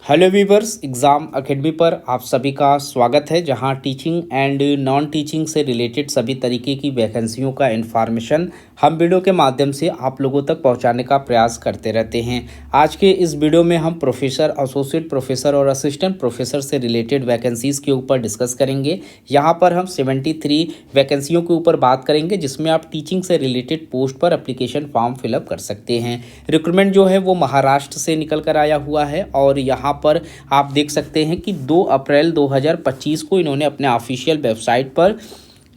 Hello viewers, exam academy पर आप सभी का स्वागत है, जहां टीचिंग एंड नॉन टीचिंग से रिलेटेड सभी तरीके की वैकेंसियों का इन्फॉर्मेशन हम वीडियो के माध्यम से आप लोगों तक पहुंचाने का प्रयास करते रहते हैं। आज के इस वीडियो में हम प्रोफेसर, एसोसिएट प्रोफेसर और असिस्टेंट प्रोफेसर से रिलेटेड वैकेंसीज़ के ऊपर डिस्कस करेंगे। यहाँ पर हम 73 वैकेंसियों के ऊपर बात करेंगे, जिसमें आप टीचिंग से रिलेटेड पोस्ट पर एप्लीकेशन फॉर्म फिलअप कर सकते हैं। रिक्रूटमेंट जो है वो महाराष्ट्र से निकल कर आया हुआ है और यहाँ पर आप देख सकते हैं कि 2 अप्रैल 2025 को इन्होंने अपने ऑफिशियल वेबसाइट पर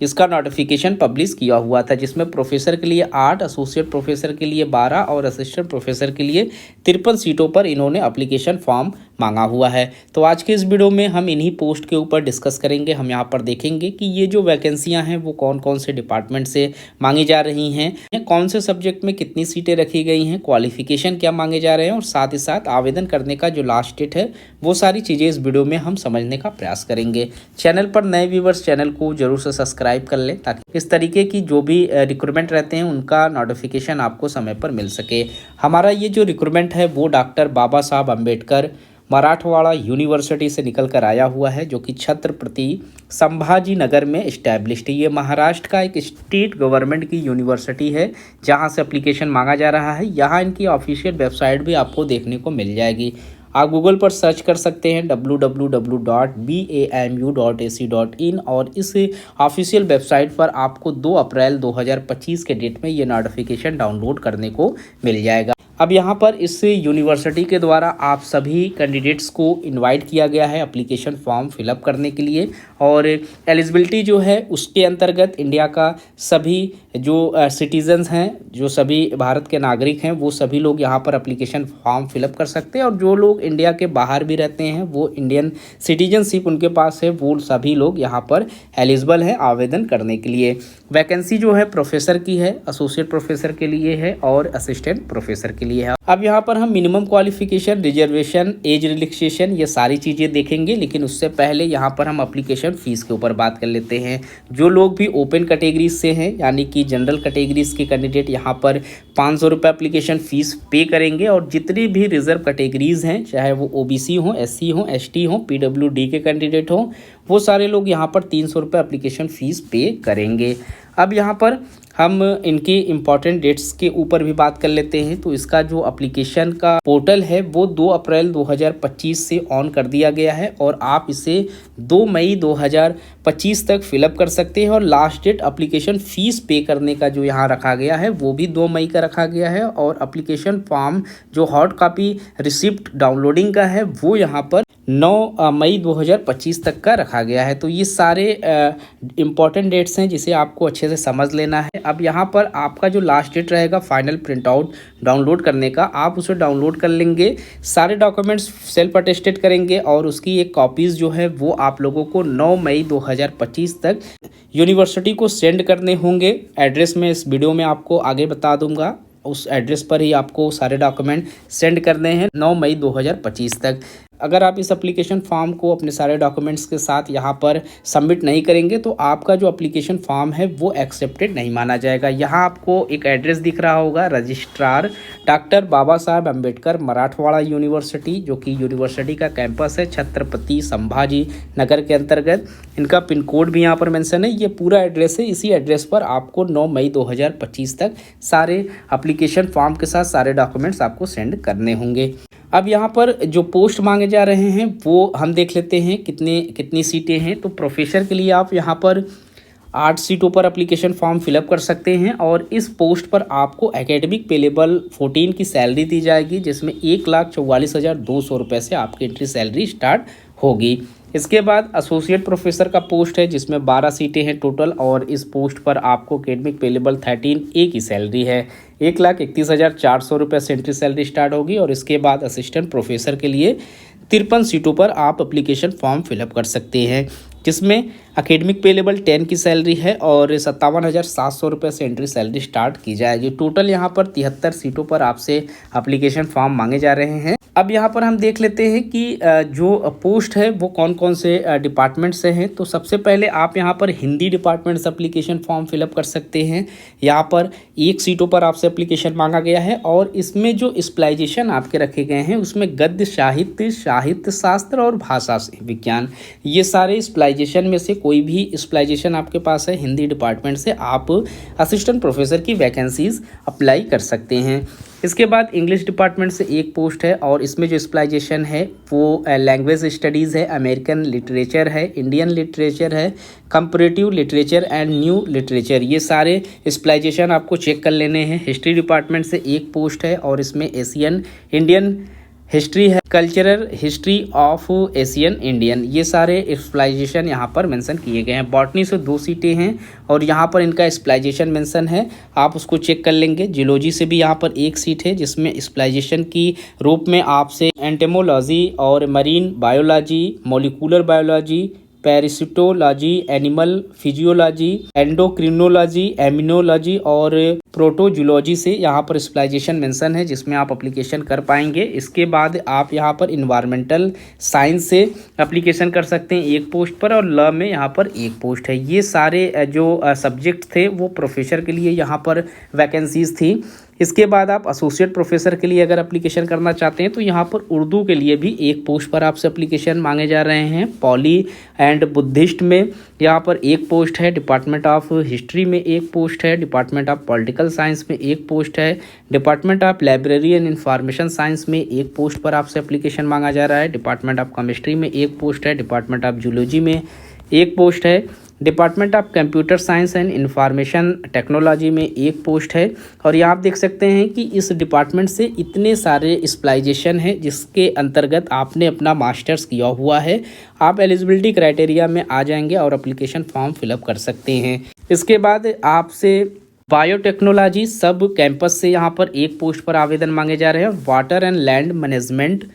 इसका नोटिफिकेशन पब्लिश किया हुआ था, जिसमें प्रोफेसर के लिए 8, एसोसिएट प्रोफेसर के लिए 12 और असिस्टेंट प्रोफेसर के लिए 53 सीटों पर इन्होंने एप्लीकेशन फॉर्म मांगा हुआ है। तो आज के इस वीडियो में हम इन्हीं पोस्ट के ऊपर डिस्कस करेंगे। हम यहाँ पर देखेंगे कि ये जो वैकेंसियाँ हैं वो कौन कौन से डिपार्टमेंट से मांगी जा रही हैं, कौन से सब्जेक्ट में कितनी सीटें रखी गई हैं, क्वालिफिकेशन क्या मांगे जा रहे हैं और साथ ही साथ आवेदन करने का जो लास्ट डेट है वो सारी चीज़ें इस वीडियो में हम समझने का प्रयास करेंगे। चैनल पर नए व्यूवर्स चैनल को जरूर से सब्सक्राइब कर लें, ताकि इस तरीके की जो भी रिक्रूटमेंट रहते हैं उनका नोटिफिकेशन आपको समय पर मिल सके। हमारा ये जो रिक्रूटमेंट है वो डॉक्टर बाबा साहब अम्बेडकर मराठवाड़ा यूनिवर्सिटी से निकल कर आया हुआ है, जो कि छत्रपति संभाजी नगर में इस्टेब्लिश्ड है। ये महाराष्ट्र का एक स्टेट गवर्नमेंट की यूनिवर्सिटी है, जहां से एप्लीकेशन मांगा जा रहा है। यहाँ इनकी ऑफिशियल वेबसाइट भी आपको देखने को मिल जाएगी। आप गूगल पर सर्च कर सकते हैं www.bamu.ac.in और इस ऑफिशियल वेबसाइट पर आपको 2 अप्रैल 2025 के डेट में ये नोटिफिकेशन डाउनलोड करने को मिल जाएगा। अब यहाँ पर इस यूनिवर्सिटी के द्वारा आप सभी कैंडिडेट्स को इनवाइट किया गया है एप्लीकेशन फॉर्म फिलअप करने के लिए, और एलिजिबिलिटी जो है उसके अंतर्गत इंडिया का सभी जो सिटीजन्स हैं, जो सभी भारत के नागरिक हैं, वो सभी लोग यहाँ पर एप्लीकेशन फॉर्म फिलअप कर सकते हैं। और जो लोग इंडिया के बाहर भी रहते हैं, वो इंडियन सिटीजनशिप उनके पास है, वो सभी लोग यहाँ पर एलिजिबल हैं आवेदन करने के लिए। वैकेंसी जो है प्रोफेसर की है, एसोसिएट प्रोफेसर के लिए है और असिस्टेंट प्रोफेसर के लिए है। अब यहाँ पर हम minimum qualification, reservation, age relaxation, ये सारी चीज़ें देखेंगे, लेकिन उससे पहले यहाँ पर हम एप्लीकेशन फ़ीस के ऊपर बात कर लेते हैं। जो लोग भी ओपन कैटेगरीज से हैं, यानी कि जनरल कैटेगरीज के कैंडिडेट, यहाँ पर 500 रुपये एप्लीकेशन फ़ीस पे करेंगे। और जितनी भी रिजर्व कैटेगरीज हैं, चाहे वो ओबीसी हों, एससी हों, एसटी हों, पीडब्ल्यूडी के कैंडिडेट हों, वो सारे लोग यहाँ पर 300 रुपये एप्लीकेशन फ़ीस पे करेंगे। अब यहाँ पर हम इनकी इम्पॉर्टेंट डेट्स के ऊपर भी बात कर लेते हैं। तो इसका जो एप्लीकेशन का पोर्टल है वो 2 अप्रैल 2025 से ऑन कर दिया गया है और आप इसे 2 मई 2025 तक फिलअप कर सकते हैं। और लास्ट डेट एप्लीकेशन फ़ीस पे करने का जो यहाँ रखा गया है वो भी 2 मई का रखा गया है। और एप्लीकेशन फॉर्म जो हॉट कॉपी रिसिप्ट डाउनलोडिंग का है वो यहाँ पर 9 मई 2025 तक का रखा गया है। तो ये सारे इम्पॉर्टेंट डेट्स हैं जिसे आपको अच्छे से समझ लेना है। अब यहाँ पर आपका जो लास्ट डेट रहेगा फाइनल प्रिंट आउट डाउनलोड करने का, आप उसे डाउनलोड कर लेंगे, सारे डॉक्यूमेंट्स सेल्फ अटेस्टेड करेंगे और उसकी एक कॉपीज़ जो है वो आप लोगों को 9 मई 2025 तक यूनिवर्सिटी को सेंड करने होंगे। एड्रेस मैं इस वीडियो में आपको आगे बता दूंगा, उस एड्रेस पर ही आपको सारे डॉक्यूमेंट सेंड करने हैं 9 मई 2025 तक। अगर आप इस एप्लीकेशन फॉर्म को अपने सारे डॉक्यूमेंट्स के साथ यहाँ पर सबमिट नहीं करेंगे तो आपका जो एप्लीकेशन फॉर्म है वो एक्सेप्टेड नहीं माना जाएगा। यहाँ आपको एक एड्रेस दिख रहा होगा, रजिस्ट्रार डॉक्टर बाबा साहब अम्बेडकर मराठवाड़ा यूनिवर्सिटी, जो कि यूनिवर्सिटी का कैंपस है छत्रपति संभाजी नगर के अंतर्गत। इनका पिन कोड भी यहाँ पर मेंशन है, ये पूरा एड्रेस है। इसी एड्रेस पर आपको 9 मई 2025 तक सारे एप्लीकेशन फॉर्म के साथ सारे डॉक्यूमेंट्स आपको सेंड करने होंगे। अब यहाँ पर जो पोस्ट मांगे जा रहे हैं वो हम देख लेते हैं कितनी सीटें हैं। तो प्रोफेसर के लिए आप यहाँ पर 8 सीटों पर एप्लीकेशन फॉर्म फिलअप कर सकते हैं और इस पोस्ट पर आपको एकेडमिक पे लेवल 14 की सैलरी दी जाएगी, जिसमें 1,44,200 रुपये से आपकी एंट्री सैलरी स्टार्ट होगी। इसके बाद एसोसिएट प्रोफेसर का पोस्ट है, जिसमें 12 सीटें हैं टोटल और इस पोस्ट पर आपको एकेडमिक पे लेवल 13A की सैलरी है। 1,31,400 रुपये से एंट्री सैलरी स्टार्ट होगी। और इसके बाद असिस्टेंट प्रोफेसर के लिए 53 सीटों पर आप एप्लीकेशन फॉर्म फिलअप कर सकते हैं, जिसमें एकेडमिक पे लेवल 10 की सैलरी है और 57,700 रुपये से एंट्री सैलरी स्टार्ट की जाएगी। टोटल यहाँ पर 73 सीटों पर आपसे एप्लीकेशन फॉर्म मांगे जा रहे हैं। अब यहाँ पर हम देख लेते हैं कि जो पोस्ट है वो कौन कौन से डिपार्टमेंट से हैं। तो सबसे पहले आप यहाँ पर हिंदी डिपार्टमेंट से एप्लीकेशन फॉर्म फिलअप कर सकते हैं। यहाँ पर 1 सीटों पर आपसे एप्लीकेशन मांगा गया है और इसमें जो स्पेशलाइजेशन आपके रखे गए हैं उसमें गद्य साहित्य, साहित्य शास्त्र और भाषा विज्ञान, ये सारे स्पेशलाइजेशन में से कोई भी स्पेशलाइजेशन आपके पास है हिंदी डिपार्टमेंट से, आप असिस्टेंट प्रोफेसर की वैकेंसीज अप्लाई कर सकते हैं। इसके बाद इंग्लिश डिपार्टमेंट से 1 पोस्ट है और इसमें जो स्पेशलाइजेशन है वो लैंग्वेज स्टडीज़ है, अमेरिकन लिटरेचर है, इंडियन लिटरेचर है, comparative literature and new literature, ये सारे स्पेशलाइजेशन आपको चेक कर लेने हैं। हिस्ट्री डिपार्टमेंट से 1 पोस्ट है और इसमें एशियन इंडियन हिस्ट्री है, cultural history of Asian Indian, ये सारे स्पेशलाइजेशन यहाँ पर मेंशन किए गए हैं। बॉटनी से 2 सीटें हैं और यहाँ पर इनका स्पेशलाइजेशन मेंशन है, आप उसको चेक कर लेंगे। जियोलॉजी से भी यहाँ पर 1 सीट है जिसमें स्पेशलाइजेशन की रूप में आपसे एंटेमोलॉजी और marine biology, molecular biology, parasitology, animal physiology, endocrinology, immunology और प्रोटोजूलॉजी से यहाँ पर स्पेशलाइजेशन मेंशन है जिसमें आप एप्लीकेशन कर पाएंगे। इसके बाद आप यहाँ पर इन्वायरमेंटल साइंस से एप्लीकेशन कर सकते हैं 1 पोस्ट पर और लॉ में यहाँ पर 1 पोस्ट है। ये सारे जो सब्जेक्ट थे वो प्रोफेसर के लिए यहाँ पर वैकेंसीज थी। इसके बाद आप एसोसिएट प्रोफेसर के लिए अगर एप्लीकेशन करना चाहते हैं तो यहाँ पर उर्दू के लिए भी 1 पोस्ट पर आपसे एप्लीकेशन मांगे जा रहे हैं। पॉली एंड बुद्धिस्ट में यहाँ पर 1 पोस्ट है, डिपार्टमेंट ऑफ हिस्ट्री में 1 पोस्ट है, डिपार्टमेंट ऑफ पॉलिटिकल साइंस में 1 पोस्ट है, department of library and information science में 1 पोस्ट पर आपसे एप्लीकेशन मांगा जा रहा है, डिपार्टमेंट ऑफ केमिस्ट्री में 1 पोस्ट है, डिपार्टमेंट ऑफ जूलॉजी में 1 पोस्ट है, department of computer science and information technology में 1 पोस्ट है। और यहाँ आप देख सकते हैं कि इस डिपार्टमेंट से इतने सारे स्पेशलाइजेशन है जिसके अंतर्गत आपने अपना मास्टर्स किया हुआ है, आप एलिजिबिलिटी क्राइटेरिया में आ जाएंगे और एप्लीकेशन फॉर्म फिलअप कर सकते हैं। इसके बाद आपसे बायोटेक्नोलॉजी सब कैंपस से यहाँ पर 1 पोस्ट पर आवेदन मांगे जा रहे हैं। वाटर एंड लैंड मैनेजमेंट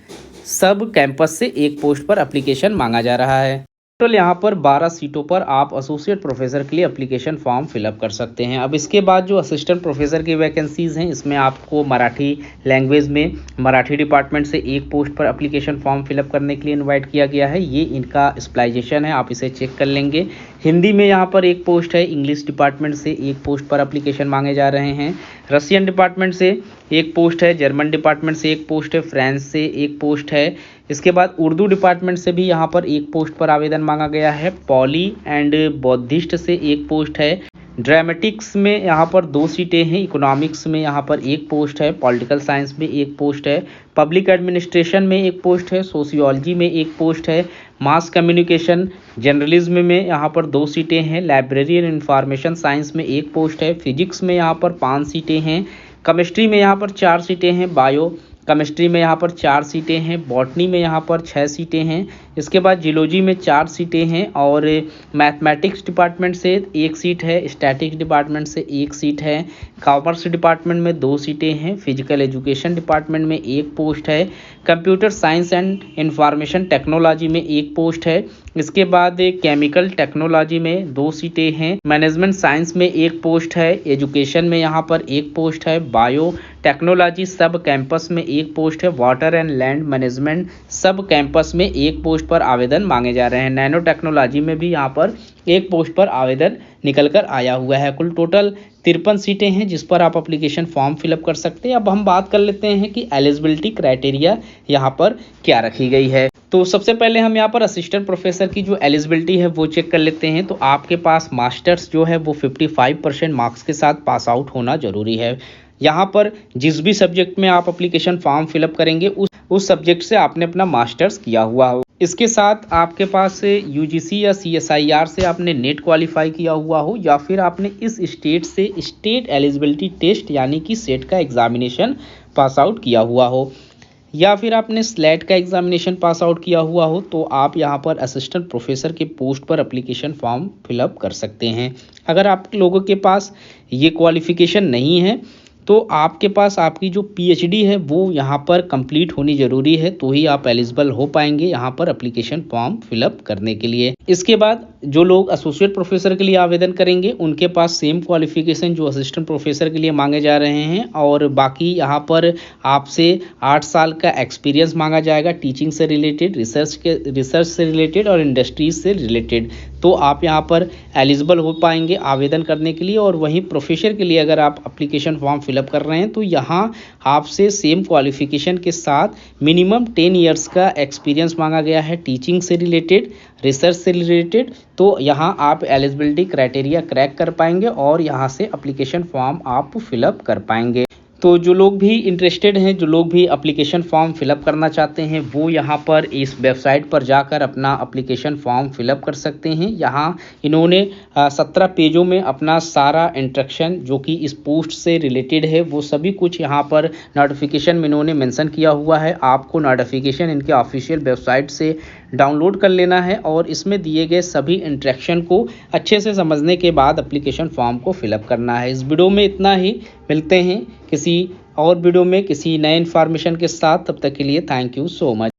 सब कैंपस से 1 पोस्ट पर एप्लीकेशन मांगा जा रहा है। टोटल यहाँ पर 12 सीटों पर आप एसोसिएट प्रोफेसर के लिए एप्लीकेशन फॉर्म फिलअप कर सकते हैं। अब इसके बाद जो असिस्टेंट प्रोफेसर की वैकेंसीज़ हैं इसमें आपको मराठी लैंग्वेज में मराठी डिपार्टमेंट से 1 पोस्ट पर एप्लीकेशन फॉर्म फिलअप करने के लिए इनवाइट किया गया है। ये इनका स्पेशलाइजेशन है, आप इसे चेक कर लेंगे। हिंदी में यहाँ पर 1 पोस्ट है, इंग्लिश डिपार्टमेंट से 1 पोस्ट पर एप्लीकेशन मांगे जा रहे हैं, रशियन डिपार्टमेंट से 1 पोस्ट है, जर्मन डिपार्टमेंट से 1 पोस्ट है, फ्रांस से 1 पोस्ट है। इसके बाद उर्दू डिपार्टमेंट से भी यहाँ पर 1 पोस्ट पर आवेदन मांगा गया है। पॉली एंड बौद्धिस्ट से 1 पोस्ट है। ड्रामेटिक्स में यहाँ पर 2 सीटें हैं, इकोनॉमिक्स में यहाँ पर 1 पोस्ट है, पॉलिटिकल साइंस में 1 पोस्ट है, पब्लिक एडमिनिस्ट्रेशन में 1 पोस्ट है, सोशियोलॉजी में 1 पोस्ट है, मास कम्युनिकेशन जर्नलिज्म में यहाँ पर 2 सीटें हैं, लाइब्रेरी एंड इंफॉर्मेशन साइंस में 1 पोस्ट है, फिजिक्स में यहाँ पर 5 सीटें हैं, केमिस्ट्री में यहाँ पर 4 सीटें हैं, बायो केमिस्ट्री में यहाँ पर 4 सीटें हैं, बॉटनी में यहाँ पर 6 सीटें हैं। इसके बाद जियोलॉजी में 4 सीटें हैं और मैथमेटिक्स डिपार्टमेंट से 1 सीट है, स्टैटिक्स डिपार्टमेंट से 1 सीट है, कॉमर्स डिपार्टमेंट में 2 सीटें हैं, फिजिकल एजुकेशन डिपार्टमेंट में 1 पोस्ट है, computer science and information technology में 1 पोस्ट है। इसके बाद केमिकल टेक्नोलॉजी में 2 सीटें हैं, मैनेजमेंट साइंस में 1 पोस्ट है, एजुकेशन में यहाँ पर 1 पोस्ट है, बायो टेक्नोलॉजी सब कैंपस में 1 पोस्ट है, वाटर एंड लैंड मैनेजमेंट सब कैंपस में 1 पोस्ट पर आवेदन मांगे जा रहे हैं। नैनो टेक्नोलॉजी में भी यहाँ पर 1 पोस्ट पर आवेदन निकल कर आया हुआ है। कुल टोटल 53 सीटें हैं जिस पर आप एप्लीकेशन फॉर्म फिलअप कर सकते हैं। अब हम बात कर लेते हैं कि एलिजिबिलिटी क्राइटेरिया यहाँ पर क्या रखी गई है। तो सबसे पहले हम यहाँ पर असिस्टेंट प्रोफेसर की जो एलिजिबिलिटी है वो चेक कर लेते हैं। तो आपके पास मास्टर्स जो है वो 55% मार्क्स के साथ पास आउट होना जरूरी है। यहाँ पर जिस भी सब्जेक्ट में आप एप्लीकेशन फॉर्म फिलअप करेंगे उस सब्जेक्ट से आपने अपना मास्टर्स किया हुआ हो। इसके साथ आपके पास यूजीसी या सीएसआईआर से आपने नेट क्वालिफाई किया हुआ हो या फिर आपने इस स्टेट से स्टेट एलिजिबिलिटी टेस्ट यानी कि सेट का एग्जामिनेशन पास आउट किया हुआ हो या फिर आपने स्लेट का एग्जामिनेशन पास आउट किया हुआ हो, तो आप यहाँ पर असिस्टेंट प्रोफेसर के पोस्ट पर एप्लीकेशन फॉर्म फिलअप कर सकते हैं। अगर आप लोगों के पास ये क्वालिफिकेशन नहीं है तो आपके पास आपकी जो पीएचडी है वो यहाँ पर कंप्लीट होनी ज़रूरी है, तो ही आप एलिजिबल हो पाएंगे यहाँ पर एप्लीकेशन फॉर्म फिलअप करने के लिए। इसके बाद जो लोग एसोसिएट प्रोफेसर के लिए आवेदन करेंगे उनके पास सेम क्वालिफिकेशन जो असिस्टेंट प्रोफेसर के लिए मांगे जा रहे हैं, और बाकी यहाँ पर आपसे 8 साल का एक्सपीरियंस मांगा जाएगा टीचिंग से रिलेटेड, रिसर्च से रिलेटेड और इंडस्ट्रीज से रिलेटेड। तो आप यहाँ पर एलिजिबल हो पाएंगे आवेदन करने के लिए। और वहीं प्रोफेसर के लिए अगर आप एप्लीकेशन फॉर्म फिलअप कर रहे हैं तो यहाँ आपसे सेम क्वालिफिकेशन के साथ मिनिमम 10 ईयर्स का एक्सपीरियंस मांगा गया है टीचिंग से रिलेटेड, रिसर्च से रिलेटेड। तो यहाँ आप एलिजिबिलिटी क्राइटेरिया क्रैक कर पाएंगे और यहाँ से एप्लीकेशन फॉर्म आप फिलअप कर पाएंगे। तो जो लोग भी इंटरेस्टेड हैं, जो लोग भी एप्लीकेशन फॉर्म फिलअप करना चाहते हैं, वो यहाँ पर इस वेबसाइट पर जाकर अपना एप्लीकेशन फॉर्म फिलअप कर सकते हैं। यहाँ इन्होंने 17 पेजों में अपना सारा इंस्ट्रक्शन जो कि इस पोस्ट से रिलेटेड है वो सभी कुछ यहाँ पर नोटिफिकेशन में इन्होंने मेंशन किया हुआ है। आपको नोटिफिकेशन इनके ऑफिशियल वेबसाइट से डाउनलोड कर लेना है और इसमें दिए गए सभी इंस्ट्रक्शन को अच्छे से समझने के बाद एप्लीकेशन फॉर्म को फिलअप करना है। इस वीडियो में इतना ही, मिलते हैं किसी और वीडियो में किसी नए इन्फॉर्मेशन के साथ। तब तक के लिए थैंक यू सो मच।